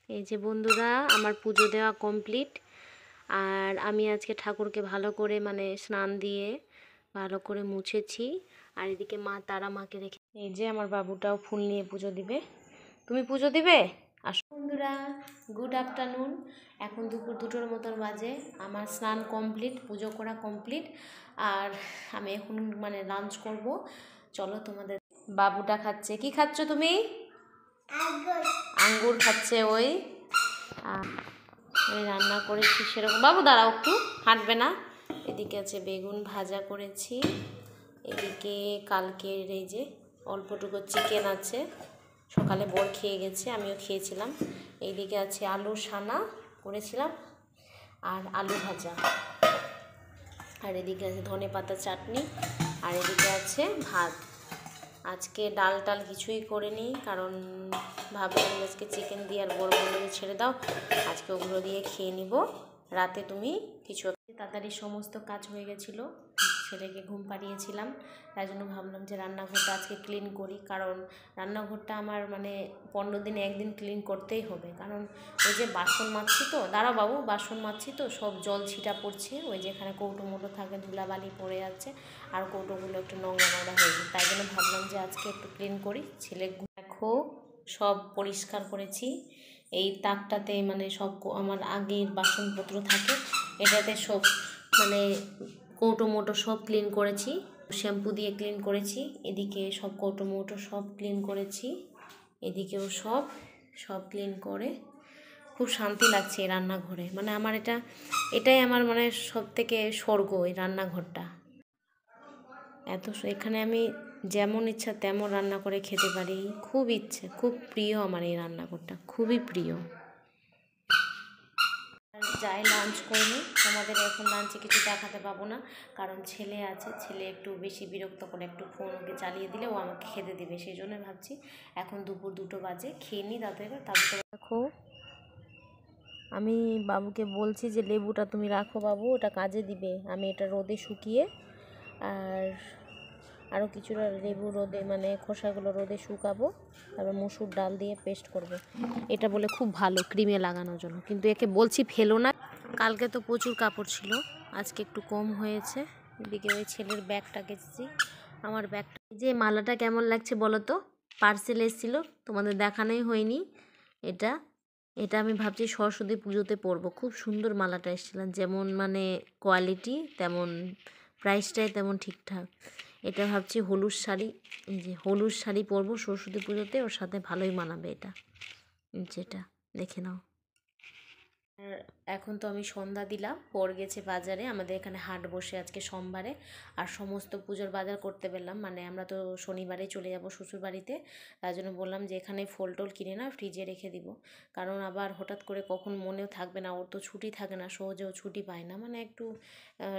এই যে বন্ধুরা, আমার পুজো দেওয়া কমপ্লিট। আর আমি আজকে ঠাকুরকে ভালো করে মানে স্নান দিয়ে ভালো করে মুছেছি। আর এদিকে মা তারা মাকে রেখে, এই যে আমার বাবুটাও ফুল নিয়ে পুজো দিবে। তুমি পুজো দিবে? আসো বন্ধুরা, গুড আফটারনুন। এখন দুপুর 2টোর মতন বাজে। আমার স্নান কমপ্লিট, পুজো করা কমপ্লিট। আর আমি এখন মানে লাঞ্চ করব। চলো তোমাদের। বাবুটা খাচ্ছে, কি খাচ্ছ তুমি? আঙ্গুর খাচ্ছে ওই। আমি রান্না করেছি সেরকম। বাবু দাঁড়াও, একটু হাঁটবে না। এদিকে আছে বেগুন ভাজা করেছি। এদিকে কালকের এই যে অল্পটুকু চিকেন আছে, সকালে বর খেয়ে গেছে, আমিও খেয়েছিলাম। এইদিকে আছে আলু সানা করেছিলাম আর আলু ভাজা। আর এদিকে আছে ধনে পাতা চাটনি। আর এদিকে আছে ভাত। আজকে ডাল টাল কিছুই করিনি, কারণ ভাবলাম আজকে চিকেন দিয়ে, আর বড় বড় ছেড়ে দাও, আজকে ওগুলো দিয়ে খেয়ে নিব। রাতে তুমি কিছু তাড়াতাড়ি সমস্ত কাজ হয়ে গেছিলো, ছেলেকে ঘুম পাড়িয়েছিলাম। তাই জন্য ভাবলাম যে রান্নাঘরটা আজকে ক্লিন করি, কারণ রান্নাঘরটা আমার মানে 15 দিনে একদিন ক্লিন করতেই হবে। কারণ ওই যে বাসন মাজছি তো, দাঁড়াও বাবু, বাসন মাজছি তো সব জল ছিটা পড়ছে, ওই যেখানে কৌটো মোটো থাকে ধুলাবালি পড়ে যাচ্ছে, আর কৌটোগুলো একটু নোংরা নোংরা হয়ে যায়। তাই জন্য ভাবলাম যে আজকে একটু ক্লিন করি। ছেলে দেখো সব পরিষ্কার করেছি। এই তাকটাতে মানে সব আমার আগের বাসনপত্র থাকে, এটাতে সব মানে কৌটো মোটো সব ক্লিন করেছি, শ্যাম্পু দিয়ে ক্লিন করেছি। এদিকে সব কৌটো মোটো সব ক্লিন করেছি, এদিকেও সব ক্লিন করে খুব শান্তি লাগছে এই রান্নাঘরে। মানে আমার এটাই আমার মানে সব থেকে স্বর্গ, এই রান্নাঘরটা। এখানে আমি যেমন ইচ্ছা তেমন রান্না করে খেতে পারি। খুব ইচ্ছে, খুব প্রিয় আমার এই রান্নাঘরটা, খুবই প্রিয়। যাই লাঞ্চ করবো, তোমাদের এখন লাঞ্চে কিছু দেখাতে পাবো না, কারণ ছেলে আছে, ছেলে একটু বেশি বিরক্ত করে, একটু ফোন ওকে চালিয়ে দিলে ও আমাকে খেতে দেবে। সেই জন্য ভাবছি এখন দুপুর 2টো বাজে, খেয়ে নিই। তারপরে দেখো, আমি বাবুকে বলছি যে লেবুটা তুমি রাখো বাবু, ওটা কাজে দিবে। আমি এটা রোদে শুকিয়ে আর আরও কিছুটা লেবু রোদে মানে খোসাগুলো রোদে শুকাবো, তারপর মসুর ডাল দিয়ে পেস্ট করব। এটা বলে খুব ভালো ক্রিমে লাগানোর জন্য, কিন্তু একে বলছি ফেলো না। কালকে তো প্রচুর কাপড় ছিল, আজকে একটু কম হয়েছে। এদিকে ওই ছেলের ব্যাগটা গেছি, আমার ব্যাগটা। যে মালাটা কেমন লাগছে বলো তো? পার্সেল এসেছিলো, তোমাদের দেখানোই হয়নি। এটা আমি ভাবছি সরস্বতী পুজোতে পরবো। খুব সুন্দর মালাটা এসেছিলাম, যেমন মানে কোয়ালিটি তেমন প্রাইসটাই তেমন ঠিকঠাক। এটা ভাবছি হলুদ শাড়ি, যে হলুদ শাড়ি পরবো সরস্বতী পুজোতে, ওর সাথে ভালোই মানাবে এটা। যেটা দেখে নাও। এখন তো আমি সন্ধ্যা দিলাম, পর গেছে বাজারে, আমাদের এখানে হাট বসে আজকে সোমবারে। আর সমস্ত পুজোর বাজার করতে পেলাম, মানে আমরা তো শনিবারে চলে যাব শ্বশুর বাড়িতে। তার জন্য বললাম যে এখানে ফল টল কিনে না ফ্রিজে রেখে দিব, কারণ আবার হঠাৎ করে কখন মনেও থাকবে না, ওর তো ছুটি থাকে না, সহজেও ছুটি পায় না, মানে একটু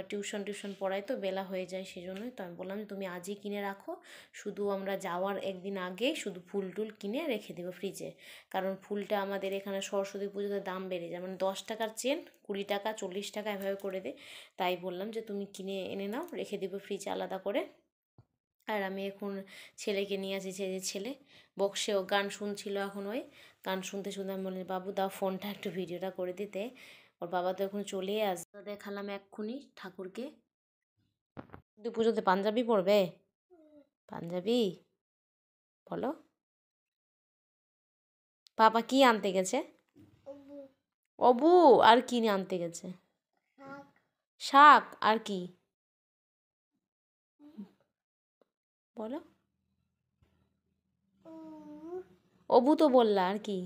টিউশন পড়ায় তো বেলা হয়ে যায়। সেই জন্যই তো আমি বললাম যে তুমি আজই কিনে রাখো, শুধু আমরা যাওয়ার একদিন আগেই শুধু ফুল টুল কিনে রেখে দেবো ফ্রিজে। কারণ ফুলটা আমাদের এখানে সরস্বতী পুজোতে দাম বেড়ে যায়, মানে 10 টাকার চেন 20 টাকা 40 টাকা এভাবে করে দেয়। তাই বললাম যে তুমি কিনে এনে নাও, রেখে দেবো ফ্রিজে আলাদা করে। আর আমি এখন ছেলেকে নিয়ে আসি, ছেলে বক্সেও গান শুনছিল। এখন ওই গান শুনতে শুনতে আমি বললাম বাবু দাও ফোনটা, একটু ভিডিওটা করে দিতে। ওর বাবা তো এখন চলেই আসবে। দেখালাম এক্ষুনি ঠাকুরকে। কিন্তু পুজোতে পাঞ্জাবি পরবে? পাঞ্জাবি বলো। পাপা কি আনতে গেছে? অবু আর কি আনতে গেছে? শাক। আর কি বলো? অবু তো বললা, আর কি?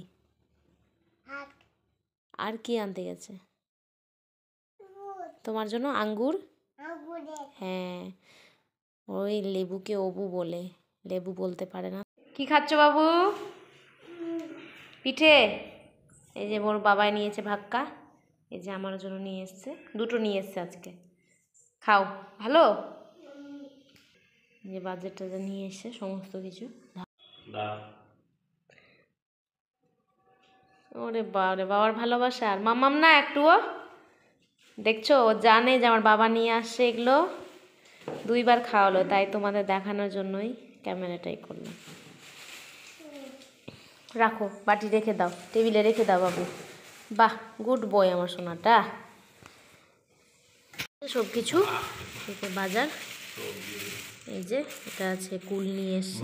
আর কি আনতে গেছে তোমার জন্য? আঙ্গুর। হ্যাঁ, ওই লেবুকে অবু বলে, লেবু বলতে পারে না। কি খাচ্ছ বাবু? পিঠে। এই যে ওর বাবাই নিয়েছে ভাক্কা, এই যে আমার জন্য নিয়ে এসছে, 2টো নিয়ে এসছে আজকে। খাও, ভালো। যে বাজারটা নিয়ে এসছে সমস্ত কিছু। ওরে বাবারে, বাবার ভালোবাসা আর মামাম না একটুও। দেখছো, ও জানে যে আমার বাবা নিয়ে আসছে এগুলো, 2বার খাওয়ালো, তাই তোমাদের দেখানোর জন্যই। ক্যামেরাটাই করলাম। রাখো, বাটি রেখে দাও, টেবিলে রেখে দাও বাবু। বাহ, গুড বয় আমার সোনাটা। সব কিছু বাজার, এই যে এটা আছে কুল নিয়ে এসছে,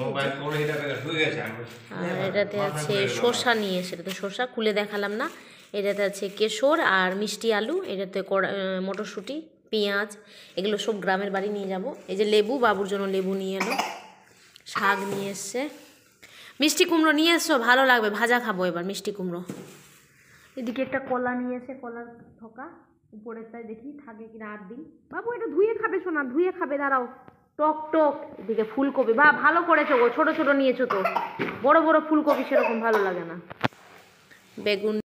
আর এটাতে আছে শসা নিয়ে এসে, এটা তো শসা খুলে দেখালাম না। এটাতে আছে কেশর আর মিষ্টি আলু, এটাতে মটরশুঁটি, পেঁয়াজ, এগুলো সব গ্রামের বাড়ি নিয়ে যাব। এই যে লেবু, বাবুর জন্য লেবু নিয়ে এলো। শাক নিয়ে এসছে, মিষ্টি কুমড়ো নিয়ে এসছো, ভালো লাগবে, ভাজা খাবো এবার মিষ্টি কুমড়ো। এদিকে একটা কলা নিয়ে এসে, কলার থোকা উপরেরটায় দেখি থাকে কিনা 8 দিন। বাবু এটা ধুয়ে খাবে সোনা, ধুয়ে খাবে, দাঁড়াও। টক টক। এদিকে ফুলকপি, বা ভালো করেছো গো, ছোট ছোট নিয়েছো তো, বড় বড় ফুলকপি সেরকম ভালো লাগে না। বেগুন